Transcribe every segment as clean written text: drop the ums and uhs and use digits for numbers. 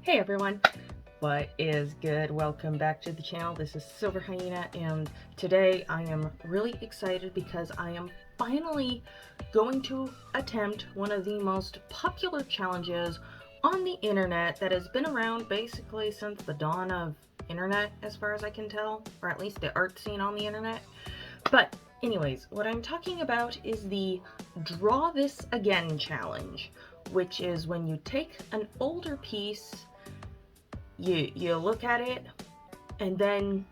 Hey everyone, what is good? Welcome back to the channel. This is SilverHyena, and today I am really excited because I am finally going to attempt one of the most popular challenges on the internet that has been around basically since the dawn of internet, as far as I can tell, or at least the art scene on the internet. But anyways, what I'm talking about is the Draw This Again challenge, which is when you take an older piece, you look at it, and then,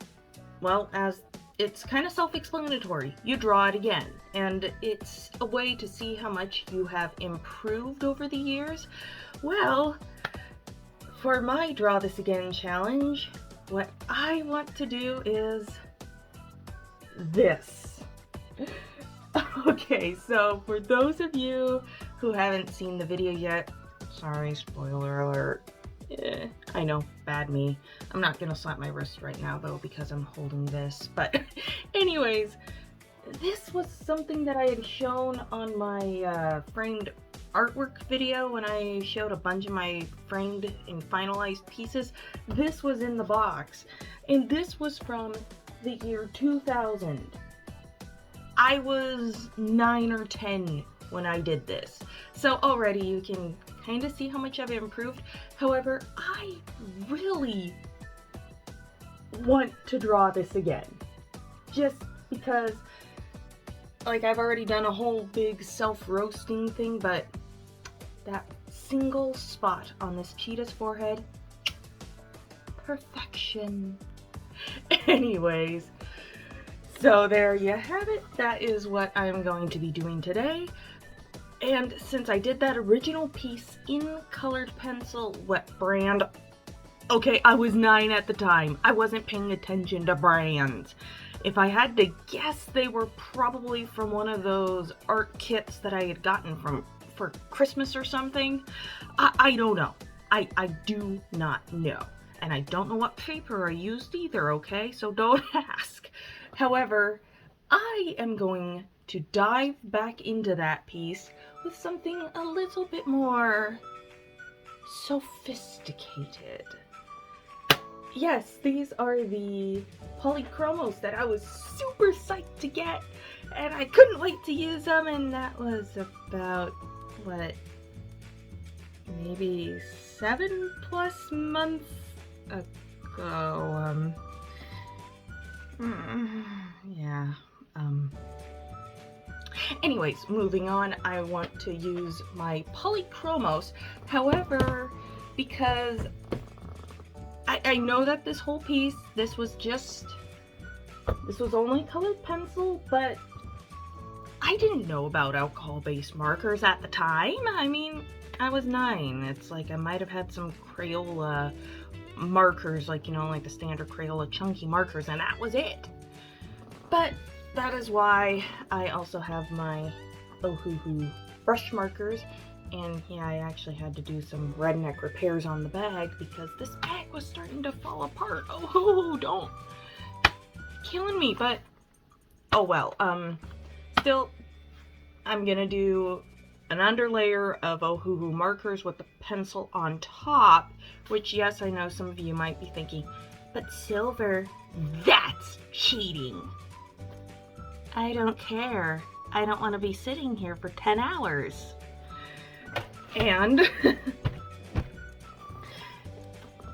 well, as it's kind of self-explanatory, you draw it again. And it's a way to see how much you have improved over the years. Well, for my Draw This Again challenge, what I want to do is this. Okay, so for those of you who haven't seen the video yet, sorry, spoiler alert. I know, bad me. I'm not gonna slap my wrist right now though because I'm holding this, but anyways, this was something that I had shown on my framed artwork video when I showed a bunch of my framed and finalized pieces. This was in the box, and this was from the year 2000. I was 9 or 10 when I did this, so already you can kind of see how much I've improved. However, I really want to draw this again, just because, like, I've already done a whole big self-roasting thing, but that single spot on this cheetah's forehead, perfection. Anyways, so there you have it. That is what I'm going to be doing today. And since I did that original piece in colored pencil, what brand? Okay, I was 9 at the time. I wasn't paying attention to brands. If I had to guess, they were probably from one of those art kits that I had gotten for Christmas or something. I don't know. I do not know. And I don't know what paper I used either, okay? So don't ask. However, I am going to dive back into that piece with something a little bit more sophisticated. Yes, these are the Polychromos that I was super psyched to get, and I couldn't wait to use them, and that was about, what, maybe 7+ months ago. Yeah. Anyways, moving on, I want to use my Polychromos. However, because I know that this whole piece, this was only colored pencil, but I didn't know about alcohol-based markers at the time. I mean, I was 9. It's like I might have had some Crayola markers, like, you know, like the standard Crayola chunky markers, and that was it. But that is why I also have my Ohuhu brush markers, and yeah, I actually had to do some redneck repairs on the bag because this bag was starting to fall apart. Oh, don't. Killing me, but oh well. Still, I'm gonna do an underlayer of Ohuhu markers with the pencil on top, which, yes, I know some of you might be thinking, but Silver, that's cheating. I don't care. I don't want to be sitting here for 10 hours. And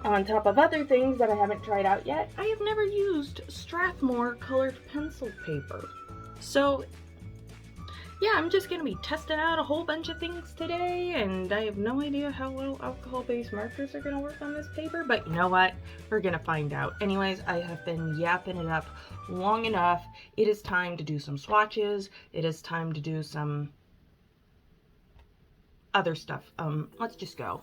on top of other things that I haven't tried out yet, I have never used Strathmore colored pencil paper. So yeah, I'm just gonna be testing out a whole bunch of things today, and I have no idea how well alcohol-based markers are gonna work on this paper, but you know what? We're gonna find out. Anyways, I have been yapping it up long enough. It is time to do some swatches. It is time to do some other stuff. Let's just go.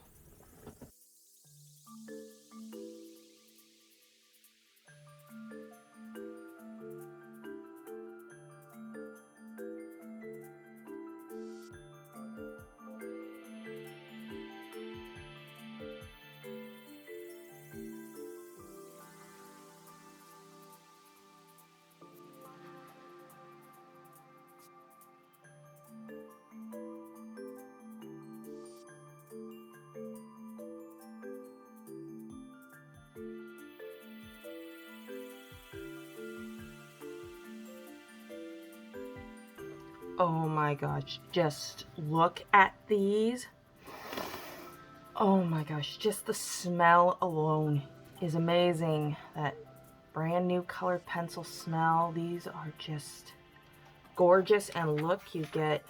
Oh my gosh, just look at these. Oh my gosh, just the smell alone is amazing. That brand new colored pencil smell. These are just gorgeous. And look, you get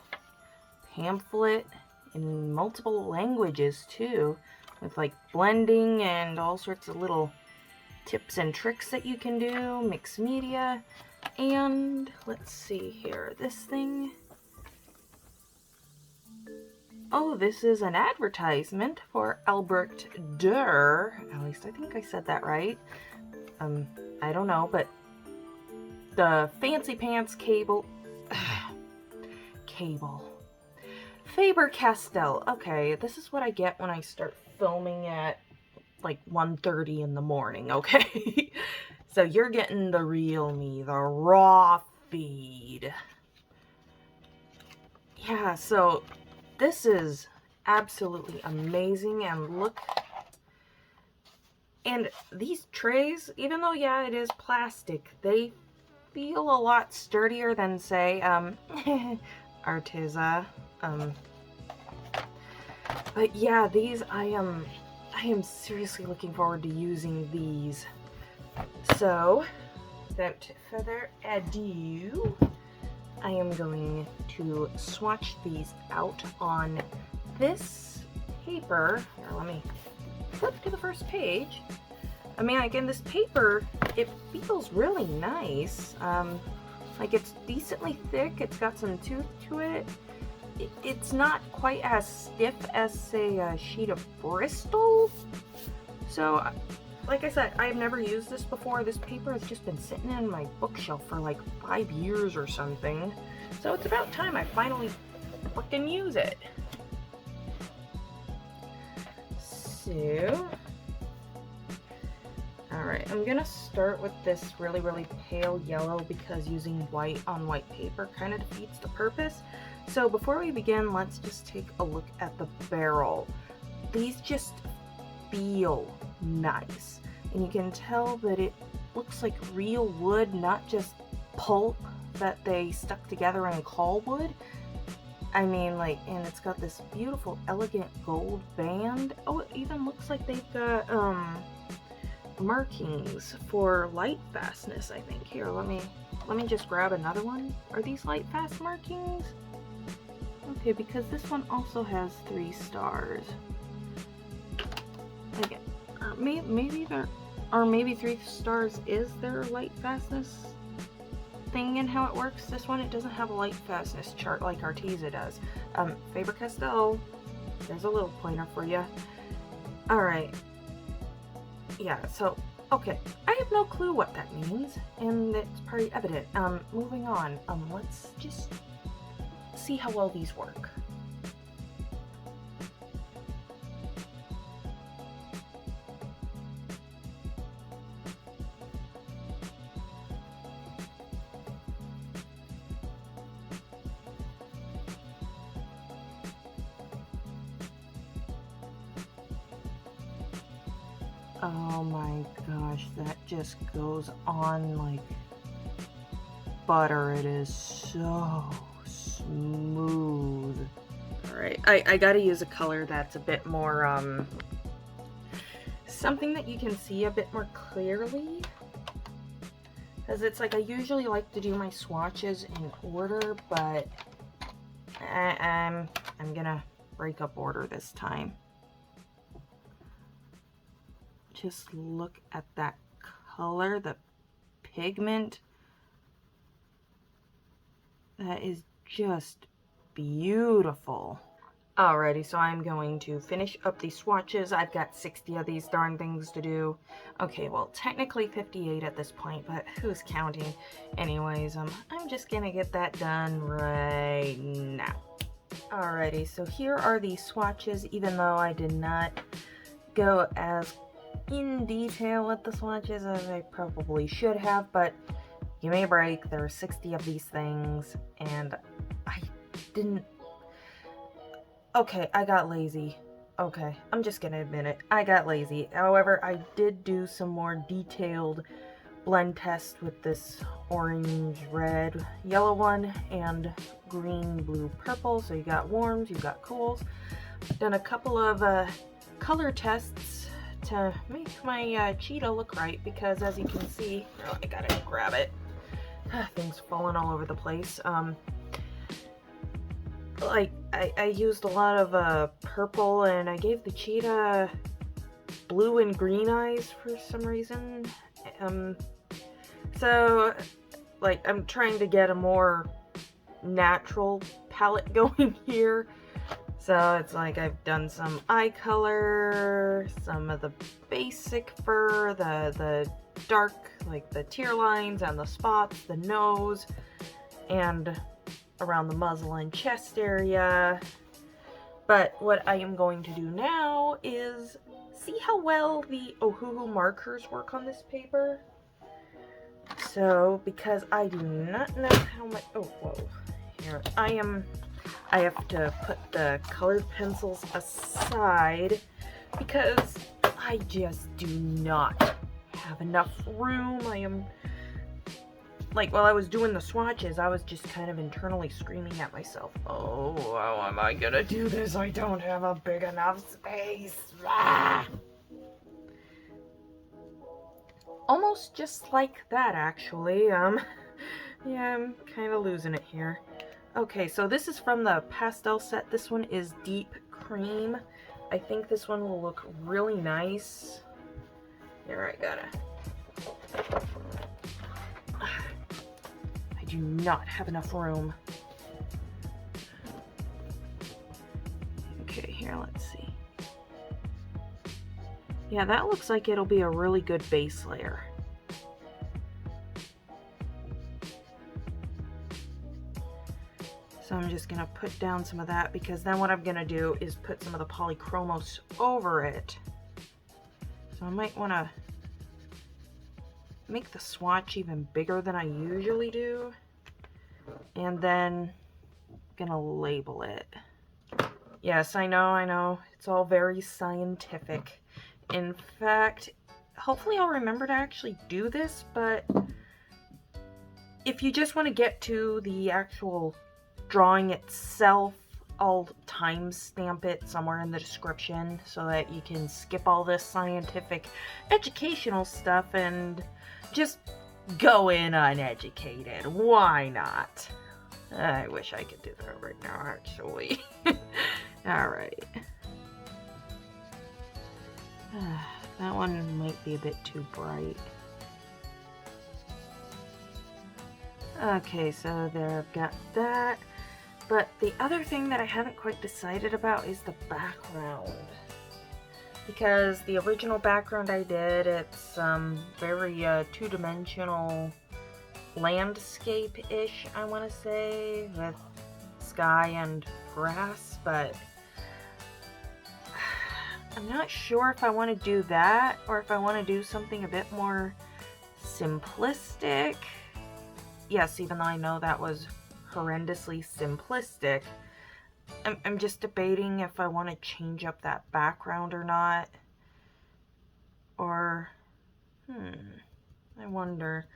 pamphlet in multiple languages too, with like blending and all sorts of little tips and tricks that you can do, mixed media. And let's see here, this thing. Oh, this is an advertisement for Albrecht Dürer. At least I think I said that right. I don't know, but the fancy pants cable. Faber-Castell. Okay, this is what I get when I start filming at like 1:30 in the morning, okay? So you're getting the real me, the raw feed. Yeah, so this is absolutely amazing, and look. And these trays, even though, yeah, it is plastic, they feel a lot sturdier than, say, Arteza. But yeah, these, I am seriously looking forward to using these. So, without further ado, I am going to swatch these out on this paper. Here, let me flip to the first page. I mean, again, this paper, it feels really nice. Like, it's decently thick. It's got some tooth to it. It's not quite as stiff as, say, a sheet of Bristol. So, like I said, I've never used this before. This paper has just been sitting in my bookshelf for like 5 years or something. So it's about time I finally frickin' use it. So, alright, I'm gonna start with this really, really pale yellow because using white on white paper kind of defeats the purpose. So before we begin, let's just take a look at the barrel. These just feel nice, and you can tell that it looks like real wood, not just pulp that they stuck together in call wood. I mean, like, and it's got this beautiful, elegant gold band. Oh, it even looks like they've got markings for light fastness, I think. Here, let me just grab another one. Are these light fast markings? Okay, because this one also has 3 stars. Again, maybe there, or maybe 3 stars is their light fastness thing and how it works. This one, it doesn't have a light fastness chart like Arteza does. Faber-Castell, there's a little pointer for you. Alright. Yeah, so, okay. I have no clue what that means, and it's pretty evident. Moving on. Let's just see how well these work. Oh my gosh, that just goes on like butter. It is so smooth. Alright, I gotta use a color that's a bit more, something that you can see a bit more clearly. Because it's like, I usually like to do my swatches in order, but I'm gonna break up order this time. Just look at that color, the pigment. That is just beautiful. Alrighty, so I'm going to finish up these swatches. I've got 60 of these darn things to do. Okay, well, technically 58 at this point, but who's counting? Anyways, I'm just gonna get that done right now. Alrighty, so here are the swatches, even though I did not go as in detail with the swatches as I probably should have, but give me a break. There are 60 of these things, and I didn't... Okay, I got lazy. Okay, I'm just gonna admit it. I got lazy. However, I did do some more detailed blend test with this orange, red, yellow one, and green, blue, purple. So you got warms, you got cools. Done a couple of color tests to make my cheetah look right, because as you can see, oh, I gotta grab it. Things falling all over the place. Like I used a lot of purple, and I gave the cheetah blue and green eyes for some reason. So like I'm trying to get a more natural palette going here. So it's like I've done some eye color, some of the basic fur, the dark, like the tear lines and the spots, the nose, and around the muzzle and chest area. But what I am going to do now is see how well the Ohuhu markers work on this paper. So, because I do not know how much, oh, whoa, here, I have to put the colored pencils aside because I just do not have enough room. I am, like, while I was doing the swatches, I was just kind of internally screaming at myself, oh, how am I gonna do this? I don't have a big enough space. Ah! Almost just like that, actually. Yeah, I'm kind of losing it here. Okay, so this is from the pastel set. This one is deep cream. I think this one will look really nice. Here, I gotta... I do not have enough room. Okay, here, let's see. Yeah, that looks like it'll be a really good base layer. So I'm just gonna put down some of that, because then what I'm gonna do is put some of the Polychromos over it. So I might wanna make the swatch even bigger than I usually do. And then I'm gonna label it. Yes, I know, it's all very scientific. In fact, hopefully I'll remember to actually do this, but if you just want to get to the actual drawing itself, I'll timestamp it somewhere in the description so that you can skip all this scientific educational stuff and just go in uneducated. Why not? I wish I could do that right now, actually. Alright. That one might be a bit too bright. Okay, so there, I've got that. But the other thing that I haven't quite decided about is the background. Because the original background I did, it's very two-dimensional landscape-ish, I want to say, with sky and grass, but I'm not sure if I want to do that or if I want to do something a bit more simplistic. Yes, even though I know that was horrendously simplistic, I'm just debating if I want to change up that background or not. Or, I wonder.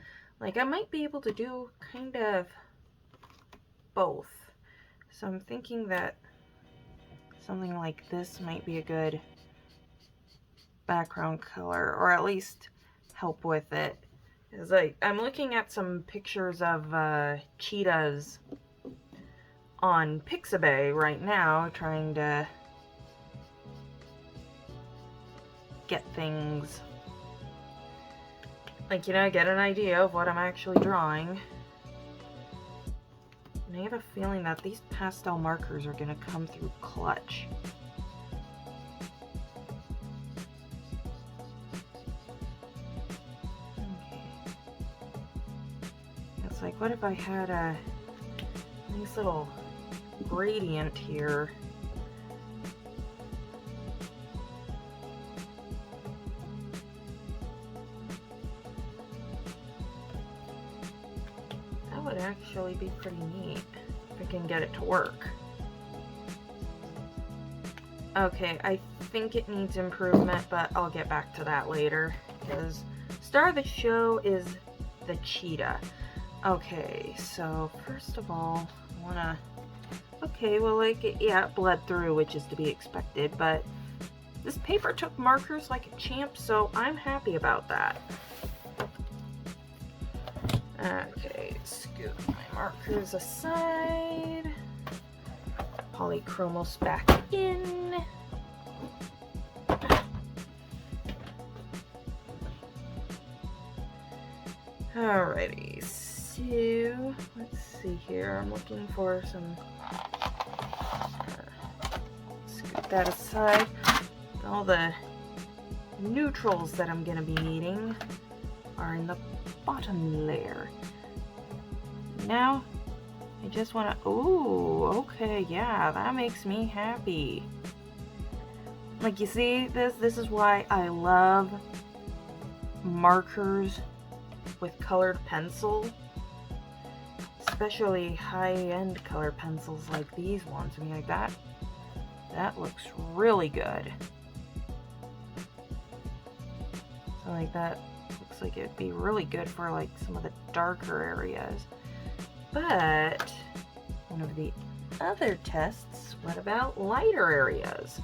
Like, I might be able to do kind of both. So I'm thinking that something like this might be a good background color, or at least help with it. Because I'm looking at some pictures of cheetahs on Pixabay right now, trying to get things, like, you know, get an idea of what I'm actually drawing. And I have a feeling that these pastel markers are going to come through clutch. Like, what if I had a nice little gradient here? That would actually be pretty neat if I can get it to work. Okay, I think it needs improvement, but I'll get back to that later, because star of the show is the cheetah. Okay, so first of all, wanna... Okay, well, like, yeah, it bled through, which is to be expected, but this paper took markers like a champ, so I'm happy about that. Okay, scoot my markers aside. Polychromos back in. Alrighty, so let's see here. I'm looking for some. Scoot that aside. All the neutrals that I'm gonna be needing are in the bottom layer. Now, I just wanna. Ooh, okay, yeah, that makes me happy. Like, you see, this is why I love markers with colored pencil, especially high-end colored pencils like these ones. I mean, like that looks really good. So like that looks like it'd be really good for like some of the darker areas. But one of the other tests, what about lighter areas?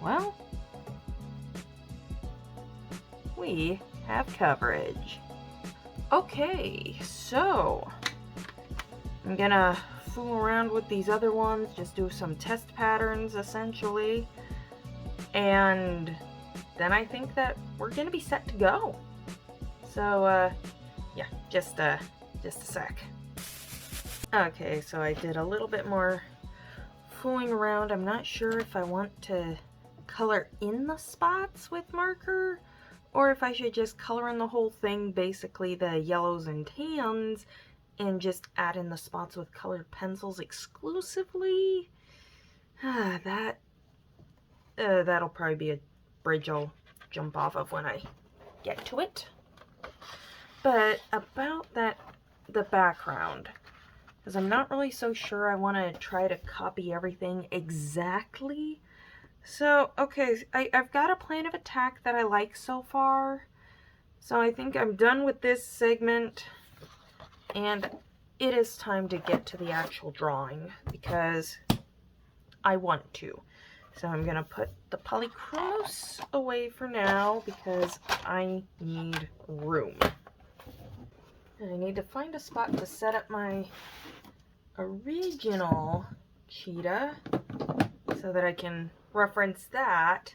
Well, we have coverage. Okay, so I'm gonna fool around with these other ones, just do some test patterns essentially, and then I think that we're gonna be set to go. So yeah, just a sec. Okay, so I did a little bit more fooling around. I'm not sure if I want to color in the spots with marker, or if I should just color in the whole thing, basically the yellows and tans, and just add in the spots with colored pencils exclusively. That'll probably be a bridge I'll jump off of when I get to it. But about the background, because I'm not really so sure I want to try to copy everything exactly. So, okay, I've got a plan of attack that I like so far. So I think I'm done with this segment, and it is time to get to the actual drawing, because I want to. So I'm going to put the Polychromos away for now, because I need room. And I need to find a spot to set up my original cheetah, so that I can reference that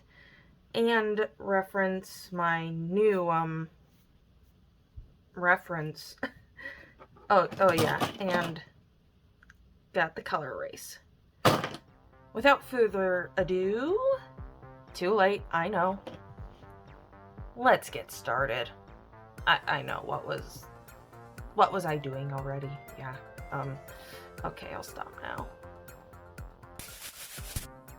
and reference my new reference. oh yeah, and got the Col-Erase. Without further ado, too late, I know. Let's get started. I know, what was I doing already? Yeah. Okay, I'll stop now.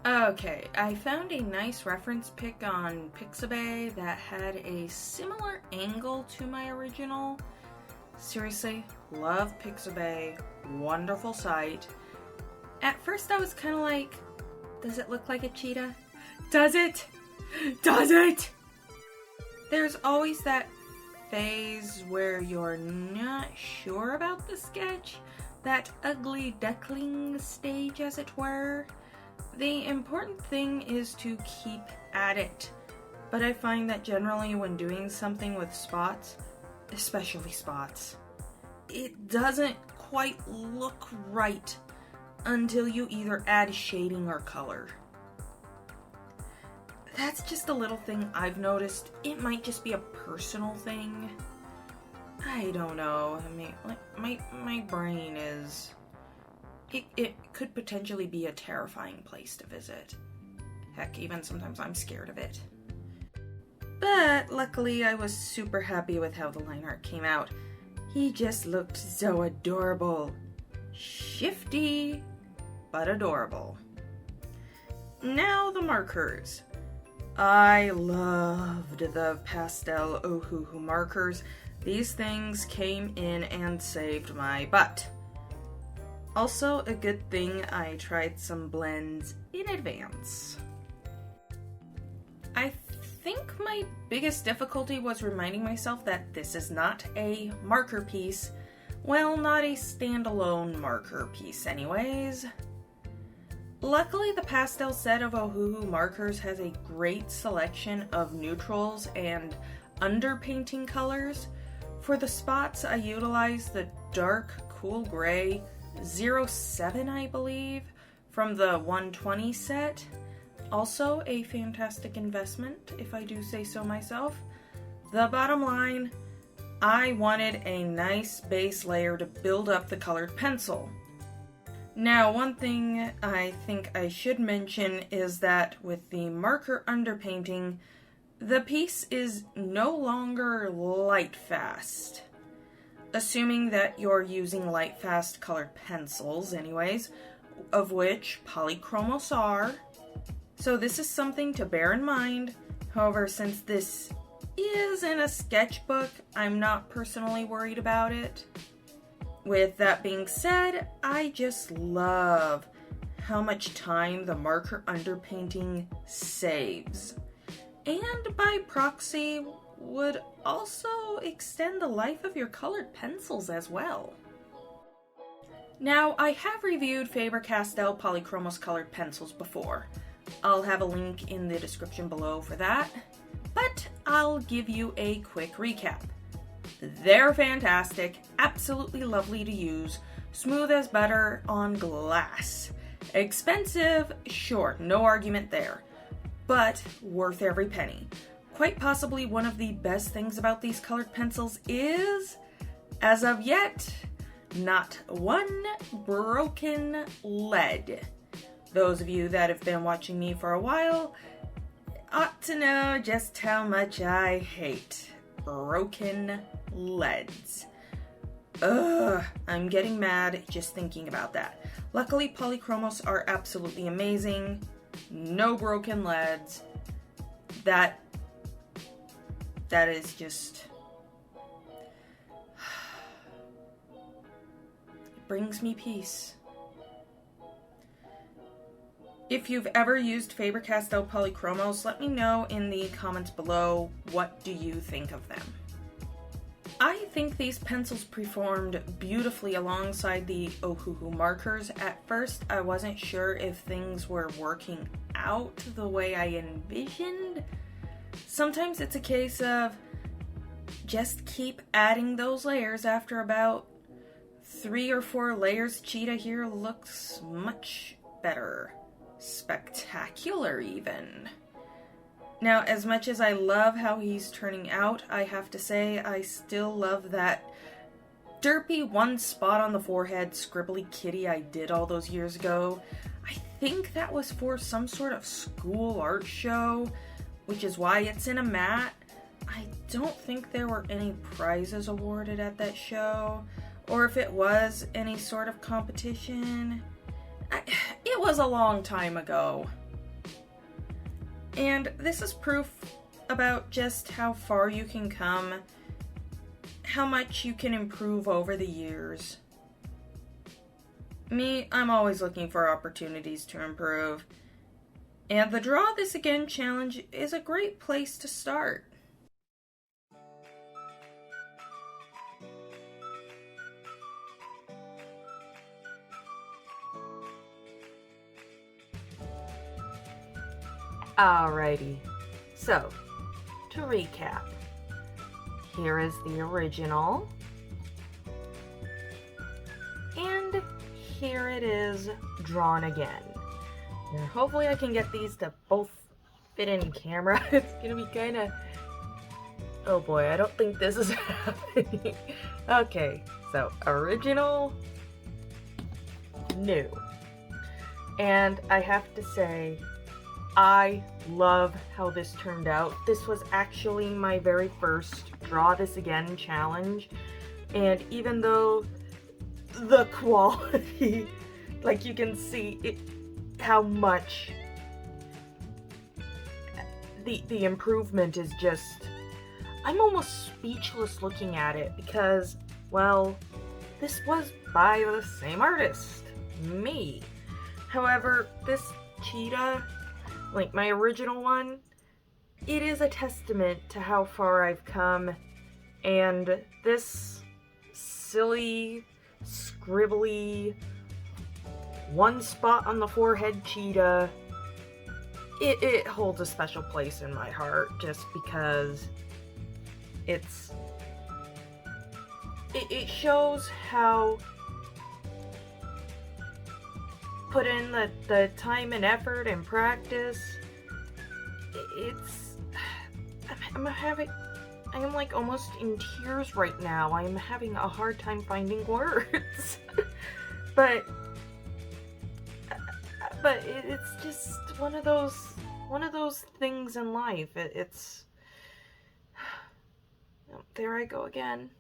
Okay, I found a nice reference pic on Pixabay that had a similar angle to my original. Seriously, love Pixabay, wonderful site. At first I was kind of like, does it look like a cheetah? Does it? Does it? There's always that phase where you're not sure about the sketch, that ugly duckling stage as it were. The important thing is to keep at it, but I find that generally when doing something with spots, especially spots, it doesn't quite look right until you either add shading or color. That's just a little thing I've noticed. It might just be a personal thing. I don't know. I mean, like, my brain is... It could potentially be a terrifying place to visit. Heck, even sometimes I'm scared of it. But luckily I was super happy with how the line art came out. He just looked so adorable. Shifty, but adorable. Now the markers. I loved the pastel Ohuhu markers. These things came in and saved my butt. Also, a good thing I tried some blends in advance. I think my biggest difficulty was reminding myself that this is not a marker piece, Well, not a standalone marker piece anyways. Luckily, the pastel set of Ohuhu markers has a great selection of neutrals and underpainting colors. For the spots, I utilize the dark cool gray 07, I believe, from the 120 set. Also a fantastic investment, if I do say so myself. The bottom line, I wanted a nice base layer to build up the colored pencil. Now, one thing I think I should mention is that with the marker underpainting, the piece is no longer light fast. Assuming that you're using light fast colored pencils anyways, of which Polychromos are. So this is something to bear in mind. However, since this is in a sketchbook, I'm not personally worried about it. With that being said, I just love how much time the marker underpainting saves. And by proxy, would also extend the life of your colored pencils as well. Now, I have reviewed Faber-Castell Polychromos colored pencils before. I'll have a link in the description below for that, but I'll give you a quick recap. They're fantastic, absolutely lovely to use, smooth as butter on glass. Expensive, sure, no argument there, but worth every penny. Quite possibly one of the best things about these colored pencils is, as of yet, not one broken lead. Those of you that have been watching me for a while ought to know just how much I hate broken leads. Ugh, I'm getting mad just thinking about that. Luckily, Polychromos are absolutely amazing. No broken leads. That is just... it brings me peace. If you've ever used Faber-Castell Polychromos, let me know in the comments below, what do you think of them? I think these pencils performed beautifully alongside the Ohuhu markers. At first, I wasn't sure if things were working out the way I envisioned. Sometimes it's a case of just keep adding those layers. After about 3 or 4 layers, Cheetah here looks much better. Spectacular even. Now, as much as I love how he's turning out, I have to say I still love that derpy one spot on the forehead scribbly kitty I did all those years ago. I think that was for some sort of school art show, which is why it's in a matte. I don't think there were any prizes awarded at that show, or if it was any sort of competition. It was a long time ago. And this is proof about just how far you can come, how much you can improve over the years. Me, I'm always looking for opportunities to improve. And the Draw This Again challenge is a great place to start. Alrighty, so to recap, here is the original, and here it is drawn again. Now, hopefully I can get these to both fit in camera. It's gonna be kind of, oh boy, I don't think this is happening. Okay, so original, new, and I have to say, I love how this turned out. This was actually my very first Draw This Again challenge, and even though the quality, like you can see it, how much the improvement is just, I'm almost speechless looking at it because, well, this was by the same artist, me. However, this cheetah, like my original one, it is a testament to how far I've come, and this silly, scribbly, one spot on the forehead cheetah. It holds a special place in my heart just because it shows how put in the time and effort and practice. I am like almost in tears right now. I am having a hard time finding words. but it's just one of those things in life. It's there I go again.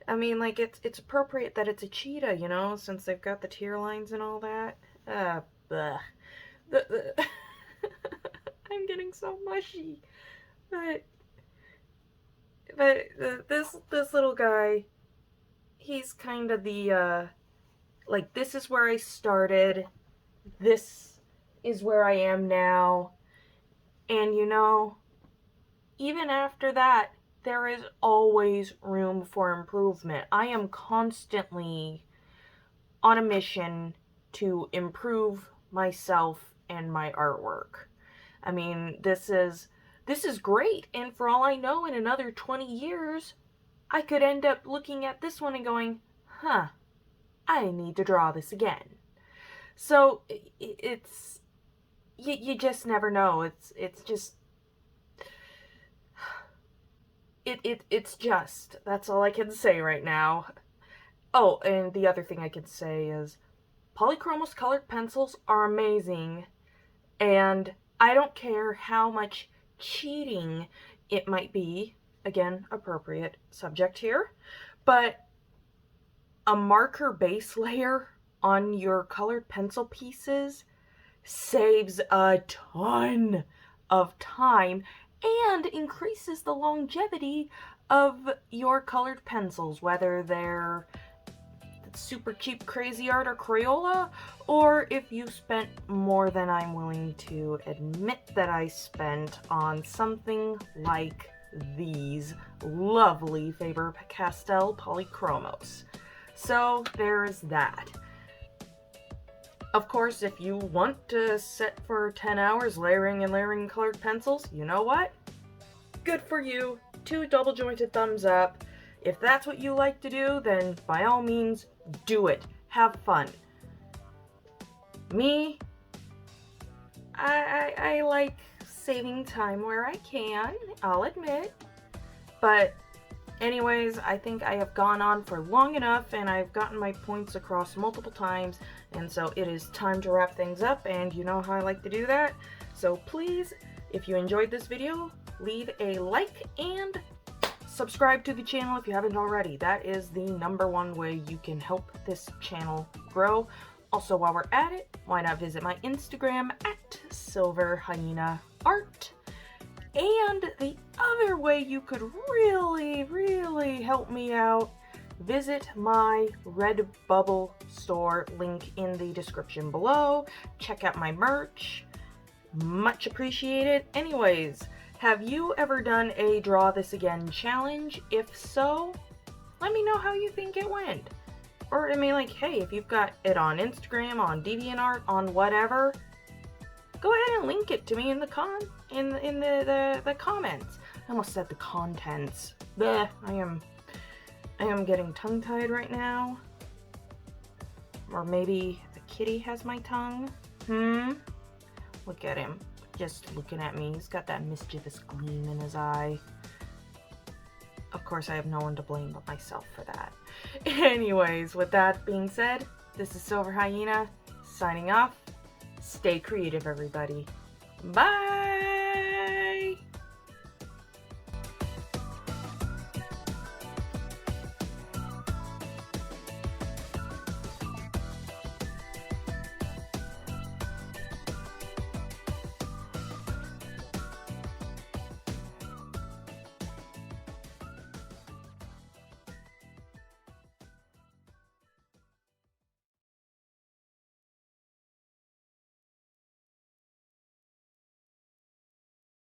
I mean, like, it's appropriate that it's a cheetah, you know, since they've got the tear lines and all that. Bleh. I'm getting so mushy. But this little guy, he's kind of the, like, this is where I started. This is where I am now. And, you know, even after that, there is always room for improvement. I am constantly on a mission to improve myself and my artwork. I mean, this is great, and for all I know, in another 20 years, I could end up looking at this one and going, huh, I need to draw this again. So, it's, you just never know. It's just, it's just, that's all I can say right now. Oh, and the other thing I can say is Polychromos colored pencils are amazing, and I don't care how much cheating it might be, again, appropriate subject here, but a marker base layer on your colored pencil pieces saves a ton of time and increases the longevity of your colored pencils, whether they're super cheap crazy art or Crayola, or if you spent more than I'm willing to admit that I spent on something like these lovely Faber-Castell Polychromos. So there's that. Of course, if you want to sit for 10 hours layering and layering colored pencils, you know what? Good for you. 2 double jointed thumbs up. If that's what you like to do, then by all means, do it. Have fun. Me, I like saving time where I can, I'll admit. But anyways, I think I have gone on for long enough and I've gotten my points across multiple times, and so it is time to wrap things up, and you know how I like to do that. So please, if you enjoyed this video, leave a like and subscribe to the channel if you haven't already. That is the #1 way you can help this channel grow. Also, while we're at it, why not visit my Instagram at SilverHyena Art. And the other way you could really help me out, visit my Redbubble store, link in the description below. Check out my merch. Much appreciated. Anyways, have you ever done a Draw This Again challenge? If so, let me know how you think it went. Or, I mean, like, hey, if you've got it on Instagram, on DeviantArt, on whatever, go ahead and link it to me in the comments. I almost said the contents. Bleh, I am getting tongue-tied right now. Or maybe the kitty has my tongue. Look at him. Just looking at me. He's got that mischievous gleam in his eye. Of course, I have no one to blame but myself for that. Anyways, with that being said, this is SilverHyena signing off. Stay creative, everybody. Bye!